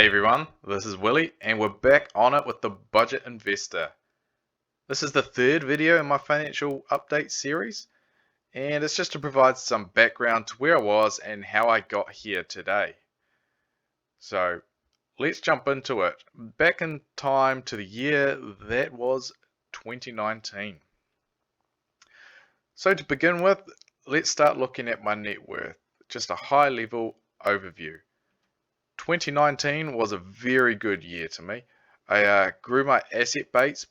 Hey everyone, this is Willie and we're back on it with the Budget Investor. This is the third video in my financial update series and it's just to provide some background to where I was and how I got here today. So let's jump into it. Back in time to the year that was 2019. So to begin with, let's start looking at my net worth, just a high level overview. 2019 was a very good year to me. I grew my asset base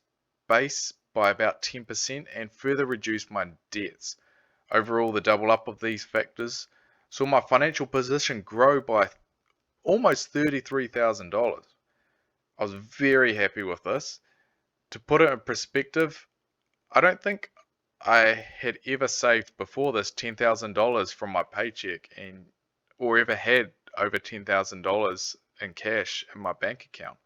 by about 10% and further reduced my debts. Overall, the double up of these factors saw my financial position grow by almost $33,000. I was very happy with this. To put it in perspective, I don't think I had ever saved before this $10,000 from my paycheck or ever had over $10,000 in cash in my bank account.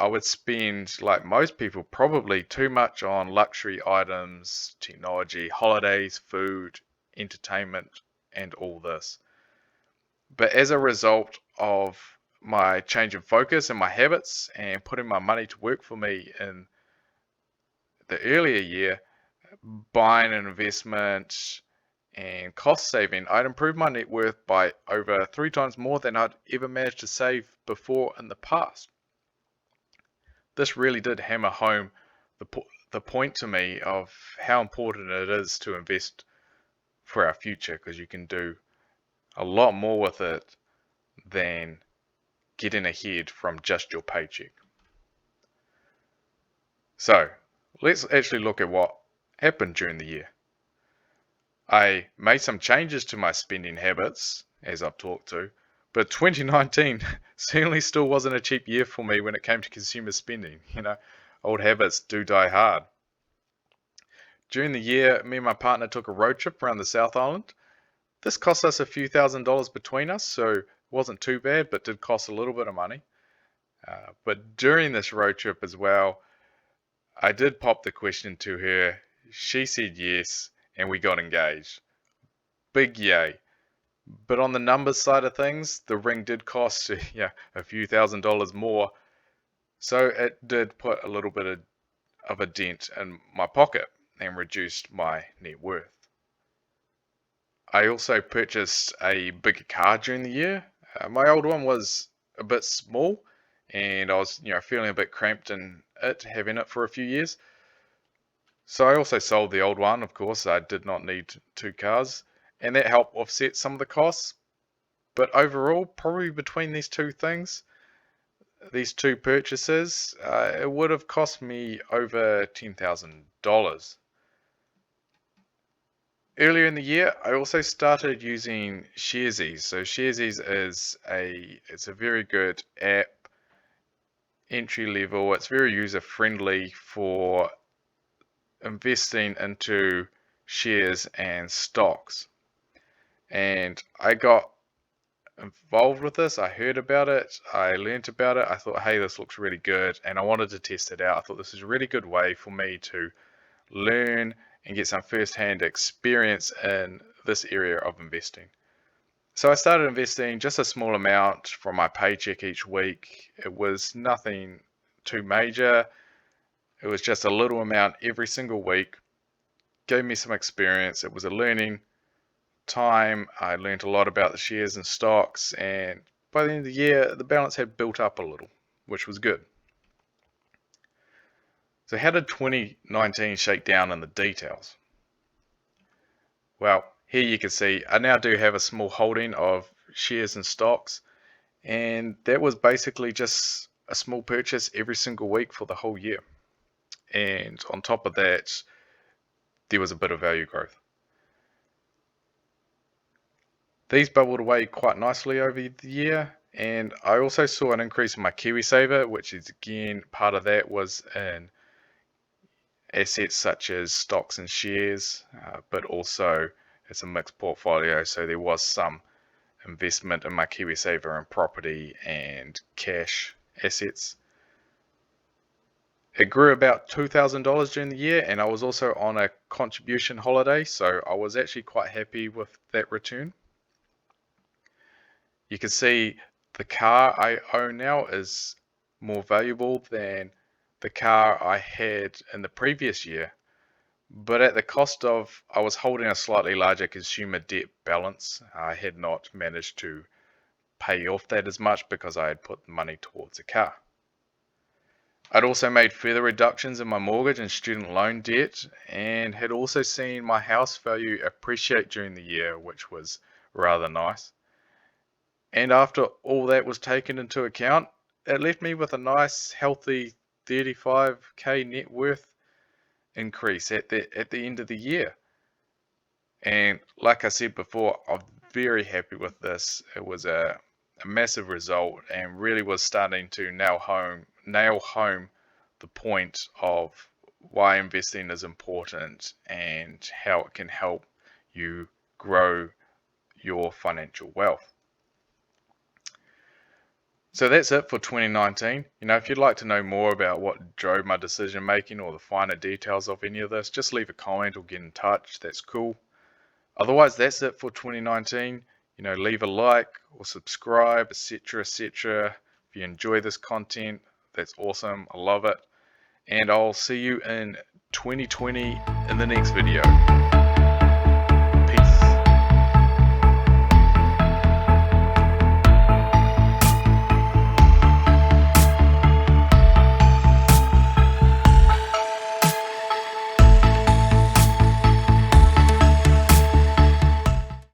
I would spend, like most people, probably too much on luxury items, technology, holidays, food, entertainment, and all this. But as a result of my change in focus and my habits and putting my money to work for me in the earlier year, buying an investment and cost saving, I'd improved my net worth by over 3 times more than I'd ever managed to save before in the past. This really did hammer home the point to me of how important it is to invest for our future, because you can do a lot more with it than getting ahead from just your paycheck. So let's actually look at what happened during the year. I made some changes to my spending habits, as I've talked to, but 2019 certainly still wasn't a cheap year for me when it came to consumer spending. Old habits do die hard. During the year, me and my partner took a road trip around the South Island. This cost us a few $1,000s between us, so it wasn't too bad, but did cost a little bit of money. But during this road trip as well, I did pop the question to her. She said yes, and we got engaged. Big yay. But on the numbers side of things, the ring did cost a few $1,000s more. So it did put a little bit of a dent in my pocket and reduced my net worth. I also purchased a bigger car during the year. My old one was a bit small and I was feeling a bit cramped in it, having it for a few years. So I also sold the old one. Of course, I did not need 2 cars, and that helped offset some of the costs. But overall, probably between these two things, these two purchases, it would have cost me over $10,000. Earlier in the year, I also started using Sharesies. So Sharesies it's a very good app, entry level. It's very user friendly for investing into shares and stocks. And I got involved with this. I heard about it. I learnt about it. I thought, hey, this looks really good. And I wanted to test it out. I thought this is a really good way for me to learn and get some first-hand experience in this area of investing. So I started investing just a small amount from my paycheck each week. It was nothing too major. It was just a little amount every single week. Gave me some experience. It was a learning time. I learned a lot about the shares and stocks, and by the end of the year, the balance had built up a little, which was good. So how did 2019 shake down in the details? Well, here you can see I now do have a small holding of shares and stocks, and that was basically just a small purchase every single week for the whole year. And on top of that, there was a bit of value growth. These bubbled away quite nicely over the year, and I also saw an increase in my KiwiSaver, which is again, part of that was in assets such as stocks and shares, but also it's a mixed portfolio, so there was some investment in my KiwiSaver in property and cash assets. It grew about $2,000 during the year, and I was also on a contribution holiday, so I was actually quite happy with that return. You can see the car I own now is more valuable than the car I had in the previous year, but at the cost of I was holding a slightly larger consumer debt balance. I had not managed to pay off that as much because I had put money towards a car. I'd also made further reductions in my mortgage and student loan debt, and had also seen my house value appreciate during the year, which was rather nice. And after all that was taken into account, it left me with a nice, healthy 35k net worth increase at the end of the year. And like I said before, I'm very happy with this. It was a massive result, and really was starting to nail home the point of why investing is important and how it can help you grow your financial wealth. So that's it for 2019. If you'd like to know more about what drove my decision making or the finer details of any of this, just leave a comment or get in touch. That's cool. Otherwise, that's it for 2019. Leave a like or subscribe, etc., etc. If you enjoy this content, that's awesome. I love it. And I'll see you in 2020 in the next video.